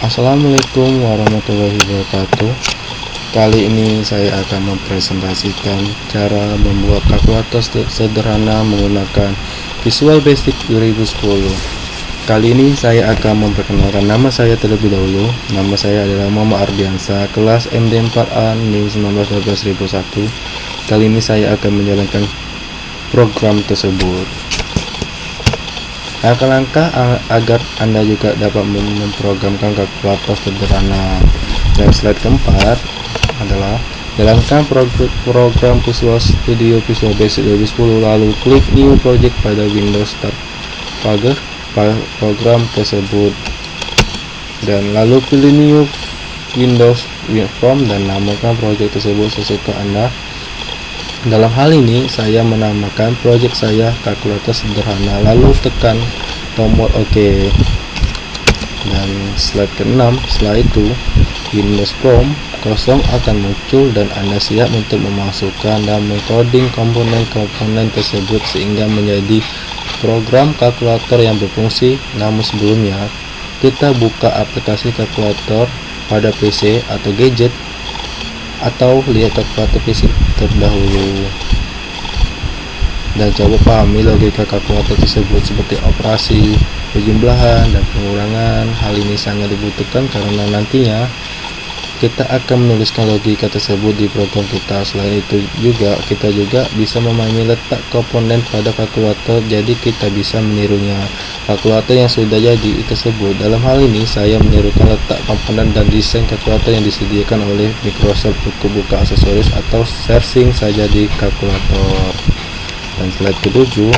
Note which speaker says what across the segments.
Speaker 1: Assalamualaikum warahmatullahi wabarakatuh. Kali ini saya akan mempresentasikan cara membuat kalkulator sederhana menggunakan Visual Basic 2010. Kali ini saya akan memperkenalkan nama saya terlebih dahulu. Nama saya adalah Muhammad Ardiansa, kelas MD4A NIM 1912.001. Kali ini saya akan menjalankan program tersebut. Langkah-langkah agar Anda juga dapat memprogramkan kalkulator sederhana. Dan slide keempat adalah jalankan program Visual Studio Visual Basic 2010, lalu klik New Project pada Windows Start Pager program tersebut, dan lalu pilih New Windows From dan namakan project tersebut sesuka Anda. Dalam hal ini saya menamakan project saya kalkulator sederhana, lalu tekan tombol OK. Dan slide ke-6, setelah itu Windows From kosong akan muncul dan Anda siap untuk memasukkan dan mengcoding komponen-komponen tersebut sehingga menjadi program kalkulator yang berfungsi. Namun sebelumnya kita buka aplikasi kalkulator pada PC atau gadget, atau lihat kalkulator PC terdahulu dan coba pahami logika kalkulator tersebut seperti operasi, penjumlahan, dan pengurangan. Hal ini sangat dibutuhkan karena nantinya kita akan menuliskan logika tersebut di program kita. Selain itu kita juga bisa memahami letak komponen pada kalkulator, jadi kita bisa menirunya kalkulator yang sudah jadi tersebut. Dalam hal ini saya menirukan letak komponen dan desain kalkulator yang disediakan oleh Microsoft. Cukup buka aksesoris atau searching saja di kalkulator. Dan slide ke-7,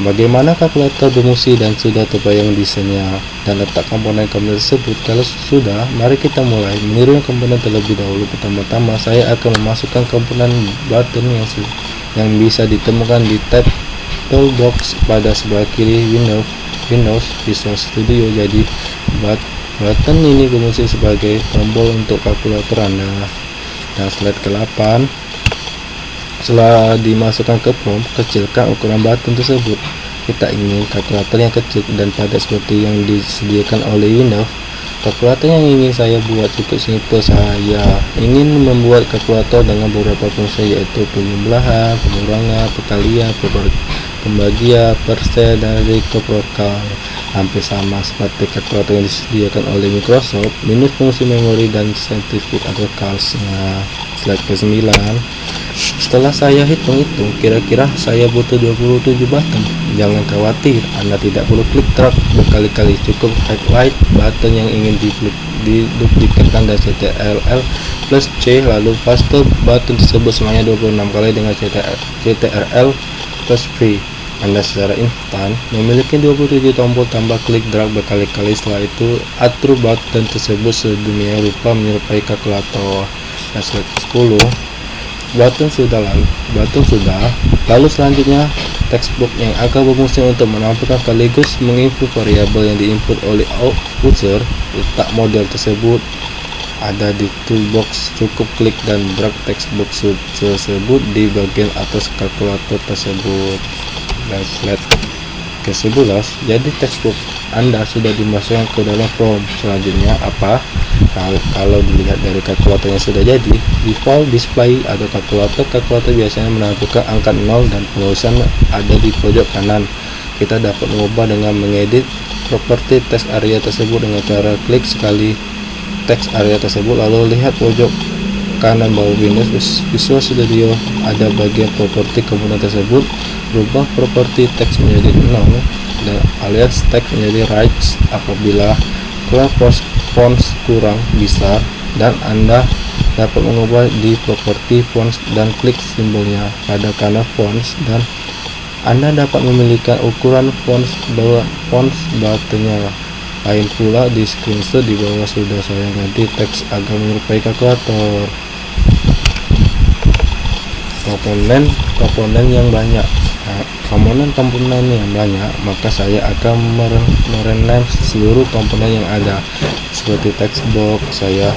Speaker 1: bagaimana kalkulator berfungsi dan sudah terbayang desainnya dan letak komponen-komponen tersebut. Kalau sudah, mari kita mulai meniru komponen terlebih dahulu. Pertama-tama saya akan memasukkan komponen button yang bisa ditemukan di tab toolbox pada sebelah kiri Windows Visual Studio. Jadi button ini berfungsi sebagai tombol untuk kalkulator Anda. Dan slide ke-8, setelah dimasukkan ke prompt, kecilkan ukuran button tersebut. Kita ingin kalkulator yang kecil dan padat seperti yang disediakan oleh Windows. Kalkulator yang ingin saya buat cukup simpel. Saya ingin membuat kalkulator dengan beberapa fungsi, yaitu penjumlahan, pengurangan, perkalian, pembagian, persen, dan reciprocal. Hampir sama seperti kalkulator yang disediakan oleh Microsoft, minus fungsi memori dan scientific atau calc-nya. Slide ke-9, setelah saya hitung-hitung, kira-kira saya butuh 27 button. Jangan khawatir, Anda tidak perlu klik drag berkali-kali, cukup highlight button yang ingin diduplikatkan dan Ctrl plus C, lalu paste button tersebut semuanya 26 kali dengan Ctrl plus V. Anda secara instan memiliki 27 tombol tambah klik drag berkali-kali. Setelah itu atur button tersebut sedemikian rupa menyerupai kalkulator. Nah, slide 10, button sudah, lalu selanjutnya textbox yang akan berfungsi untuk menampilkan sekaligus menginput variabel yang diinput oleh user. Letak model tersebut ada di toolbox, cukup klik dan drag textbox tersebut di bagian atas kalkulator tersebut. Dan slide ke-11, jadi textbox Anda sudah dimasukkan ke dalam prompt. Selanjutnya apa? Kalau dilihat dari kalkulator yang sudah jadi, default display atau kalkulator biasanya menampilkan angka 0 dan tulisan ada di pojok kanan. Kita dapat mengubah dengan mengedit properti text area tersebut dengan cara klik sekali text area tersebut, lalu lihat pojok kanan bawah Windows Visual Studio, ada bagian properti komponen tersebut. Rubah properti teks menjadi 0 dan alias teks menjadi right apabila font kurang besar, dan Anda dapat mengubah di properti font dan klik simbolnya pada kanan font, dan Anda dapat memilihkan ukuran font buttonnya. Lain pula di screenshot di bawah sudah saya ganti teks agar menyerupai kalkulator. Komponen yang banyak. komponen-komponen yang banyak, maka saya akan merename seluruh komponen yang ada. Seperti text box, saya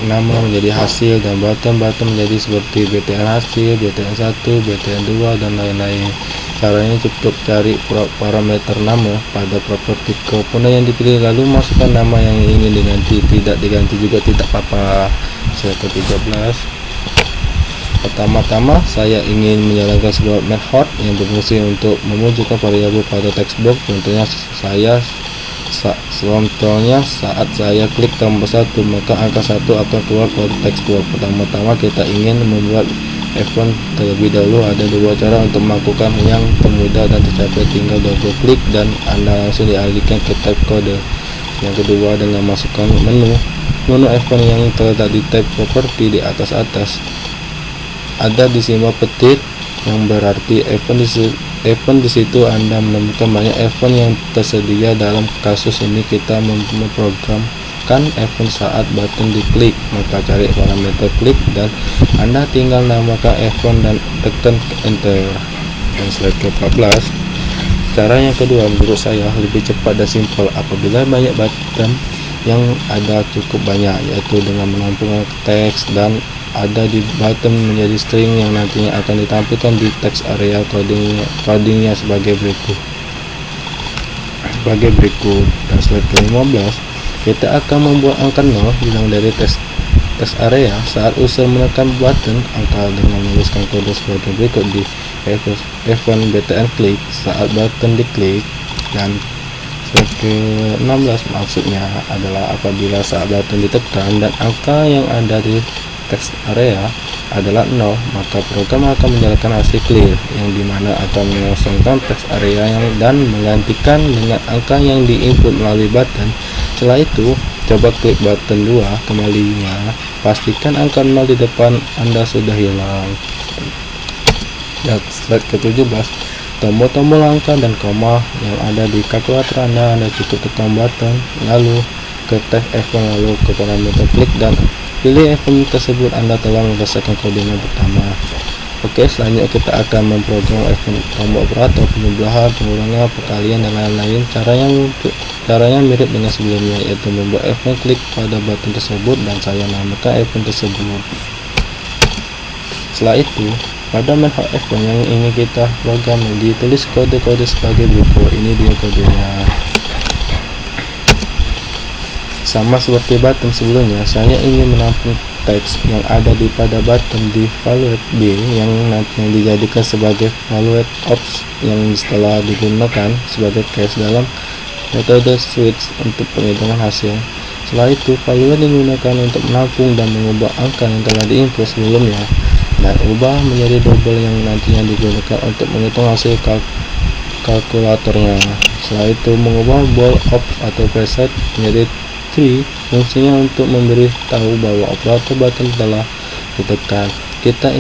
Speaker 1: nama menjadi hasil, dan button menjadi seperti btn hasil, btn 1, btn 2, dan lain-lain. Caranya cukup cari parameter nama pada properti komponen yang dipilih, lalu masukkan nama yang ingin diganti. Tidak diganti juga tidak apa-apa. Saya ke-13. Pertama-tama saya ingin menjalankan sebuah method yang berfungsi untuk memunculkan variabel pada text box. Contohnya saat saya klik tombol 1, maka angka 1 akan keluar pada text box. Pertama-tama kita ingin membuat F1 terlebih dahulu. Ada dua cara untuk melakukan yang termudah dan tercapai, tinggal double klik dan Anda langsung dialihkan ke tab kode. Yang kedua, dengan masukkan menu F1 yang terletak di tab properti di atas. Ada di simbol petir yang berarti F1 di situ Anda menemukan banyak F1 yang tersedia. Dalam kasus ini kita memprogramkan F1 saat button diklik, maka cari parameter klik dan Anda tinggal namakan F1 dan tekan enter. Dan slide ke-14. Cara yang kedua menurut saya lebih cepat dan simpel apabila banyak button yang ada cukup banyak, yaitu dengan menampung teks dan ada di button menjadi string yang nantinya akan ditampilkan di text area codingnya sebagai berikut. Dan slide ke-15, kita akan membuat angka 0 hilang dari text area saat user menekan button angka dengan menuliskan kode sebagai berikut di F1 btn klik saat button diklik. Dan slide ke-16 maksudnya adalah apabila saat button ditekan dan angka yang ada di text area adalah 0, maka program akan menjalankan hasil clear yang dimana akan mengosongkan text area dan menggantikan dengan angka yang diinput melalui button. Setelah itu coba klik button 2 kembalinya, pastikan angka 0 di depan Anda sudah hilang. Dan slide ke-17, tombol-tombol angka dan koma yang ada di kalkulator Anda cukup tekan button, lalu ke tab F1, lalu ke parameter klik dan pilih F1 tersebut. Anda telah menyelesaikan coding yang pertama. Oke, selanjutnya kita akan memprogram F1 tombol operator, penjumlahan, pengurangan, perkalian, dan lain-lain. Caranya mirip dengan sebelumnya, yaitu membuat F1 klik pada button tersebut dan saya namakan F1 tersebut. Setelah itu, pada method F1 yang ingin kita program ditulis kode-kode sebagai berikut. Ini dia kodenya. Sama seperti button sebelumnya, saya ingin menampung teks yang ada di pada button di valued B yang nantinya dijadikan sebagai valued ops yang setelah digunakan sebagai case dalam metode switch untuk penghitungan hasil. Setelah itu, valued digunakan untuk menampung dan mengubah angka yang telah diinput sebelumnya dan ubah menjadi double yang nantinya digunakan untuk menghitung hasil kalkulatornya. Setelah itu, mengubah ball ops atau preset menjadi fungsinya untuk memberi tahu bahwa operator button telah ditekan. Kita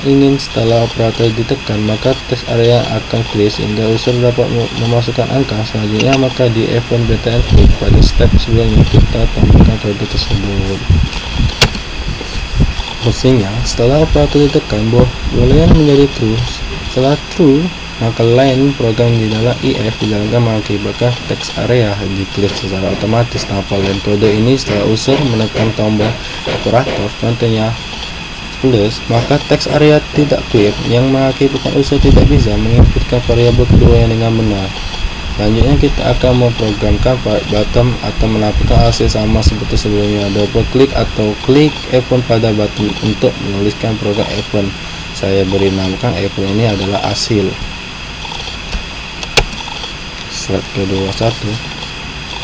Speaker 1: ingin setelah operator ditekan, maka text area akan clear sehingga user dapat memasukkan angka selanjutnya. Maka di F1 btn klik pada step sebelumnya kita tambahkan kode tersebut. Fungsinya setelah operator ditekan boolean menjadi true. Setelah true, maka line program di dalam if dijalankan mengakibatkan text area di clear secara otomatis tanpa line kode ini. Setelah user menekan tombol operator, contohnya plus, maka text area tidak clear yang mengakibatkan user tidak bisa menginputkan variabel kedua yang dengan benar. Selanjutnya kita akan memprogramkan button atau melakukan hasil sama seperti sebelumnya, double klik atau klik F1 pada button untuk menuliskan program F1. Saya beri namakan F1 ini adalah hasil. Slide ke-21,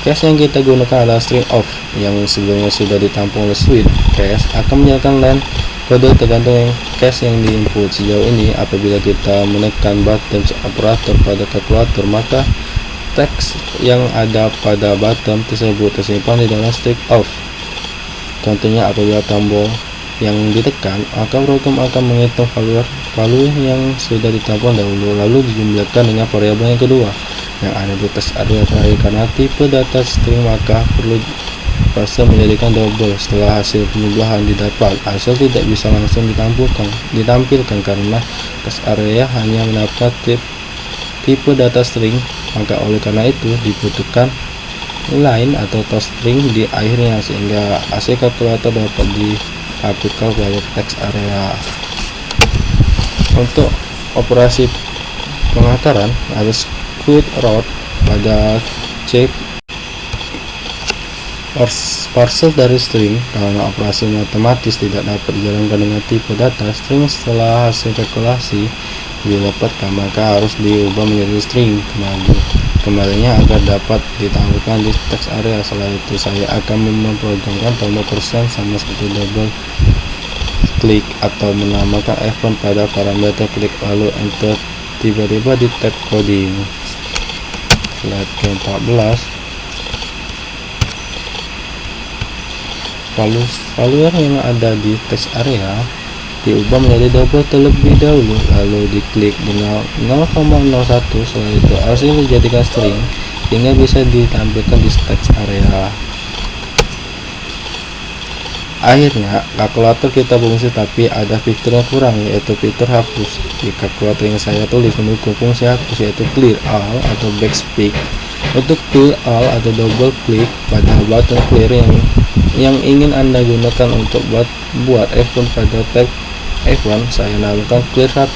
Speaker 1: case yang kita gunakan adalah string of yang sebelumnya sudah ditampung oleh switch. Case akan menyalakan line kode tergantung case yang diinput. Sejauh ini apabila kita menekan button operator pada kalkulator, maka teks yang ada pada button tersebut tersimpan di dalam string of. Contohnya apabila tombol yang ditekan, maka program akan menghitung value yang sudah ditampung dahulu lalu dijumlahkan dengan variabel yang kedua yang ada di text area terakhir. Karena tipe data string, maka perlu fase menjadikan double. Setelah hasil penjumlahan didapat, hasil tidak bisa langsung ditampilkan karena teks area hanya mendapatkan tipe data string. Maka oleh karena itu dibutuhkan line atau toString di akhirnya sehingga hasil kalkulator dapat diaplikasikan pada teks area. Untuk operasi pengakaran ada square root pada C parser dari string. Karena operasi matematis tidak dapat dijalankan dengan tipe data string setelah hasil kalkulasi didapatkan, maka harus diubah menjadi string kembalinya agar dapat ditampilkan di teks area. Setelah itu saya akan memprogramkan tombol persen sama seperti double klik atau menambahkan F1 pada parameter klik lalu enter tiba-tiba di tab coding. Slide ke-14, valuer yang ada di teks area diubah menjadi double terlebih dahulu lalu diklik di 0,01. Setelah itu hasil dijadikan string sehingga bisa ditampilkan di teks area. Akhirnya kalkulator kita fungsi, tapi ada fitur yang kurang, yaitu fitur hapus. Di kalkulator yang saya tulis mendukung fungsi hapus, yaitu clear all atau backspace. Untuk clear all atau double klik pada button clear yang ingin Anda gunakan untuk buat F1 pada tab F1, saya namakan clear 1.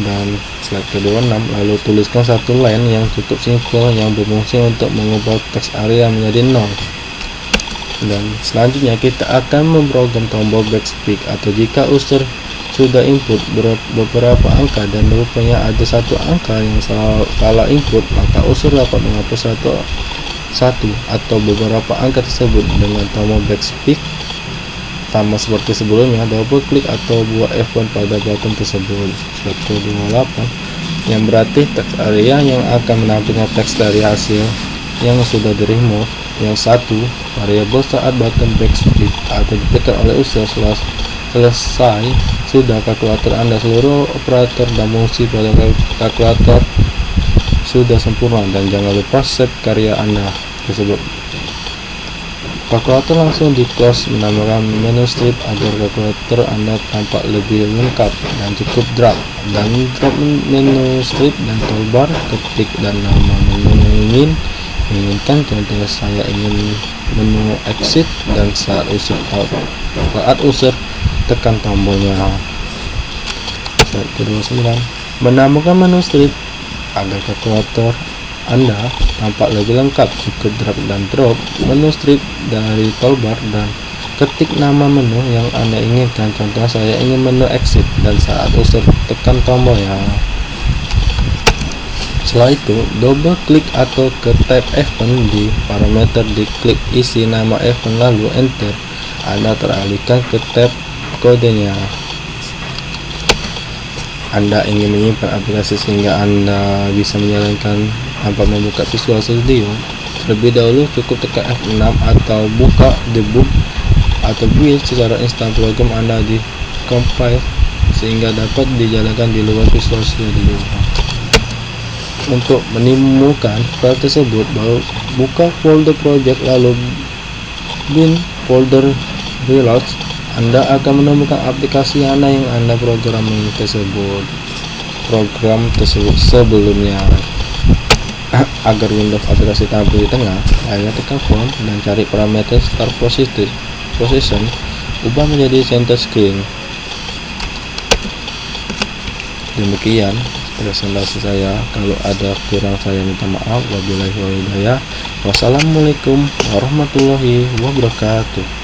Speaker 1: Dan slide ke-26, lalu tuliskan satu line yang cukup simpel yang berfungsi untuk mengubah teks area menjadi 0. Dan selanjutnya kita akan memprogram tombol backspace atau jika user sudah input beberapa angka dan rupanya ada satu angka yang salah input, maka user dapat menghapus satu atau beberapa angka tersebut dengan tombol backspace. Sama seperti sebelumnya, double klik atau buat F1 pada button tersebut. Slide ke-28, yang berarti teks area yang akan menampilkan teks dari hasil yang sudah di remove. Yang satu, variabel saat button backspace atau ditekan oleh user selesai sudah kalkulator Anda. Seluruh operator dan fungsi pada kalkulator sudah sempurna dan jangan lupa save karya Anda tersebut. Kalkulator langsung di close, menambahkan menu strip agar kalkulator Anda tampak lebih lengkap, dan cukup drag menu strip dan toolbar, ketik dan nama menu yang inginkan. Contohnya saya ingin menu exit, dan saat user tekan tombolnya. Slide ke-29, menambahkan menu strip agar kalkulator Anda tampak lebih lengkap, cukup drag dan drop menu strip dari toolbar dan ketik nama menu yang Anda inginkan. Contohnya saya ingin menu exit, dan saat user tekan tombolnya. Setelah itu double klik atau ke tab F1 di parameter, diklik isi nama F1 lalu enter. Anda teralihkan ke tab kodenya. Anda ingin menyimpan aplikasi sehingga Anda bisa menjalankan tanpa membuka Visual Studio. Terlebih dahulu cukup tekan F6 atau buka debug atau build secara instan program Anda di compile sehingga dapat dijalankan di luar Visual Studio. Untuk menemukan file tersebut, baru buka folder project lalu bin folder reload. Anda akan menemukan aplikasi yang Anda program tersebut sebelumnya. Agar Windows aplikasi tampil di tengah, saya tekan Home dan cari parameter Start Position, ubah menjadi Center Screen. Demikian presentasi saya. Kalau ada kurang saya minta maaf. Wabillahi wal hidayah. Wassalamualaikum warahmatullahi wabarakatuh.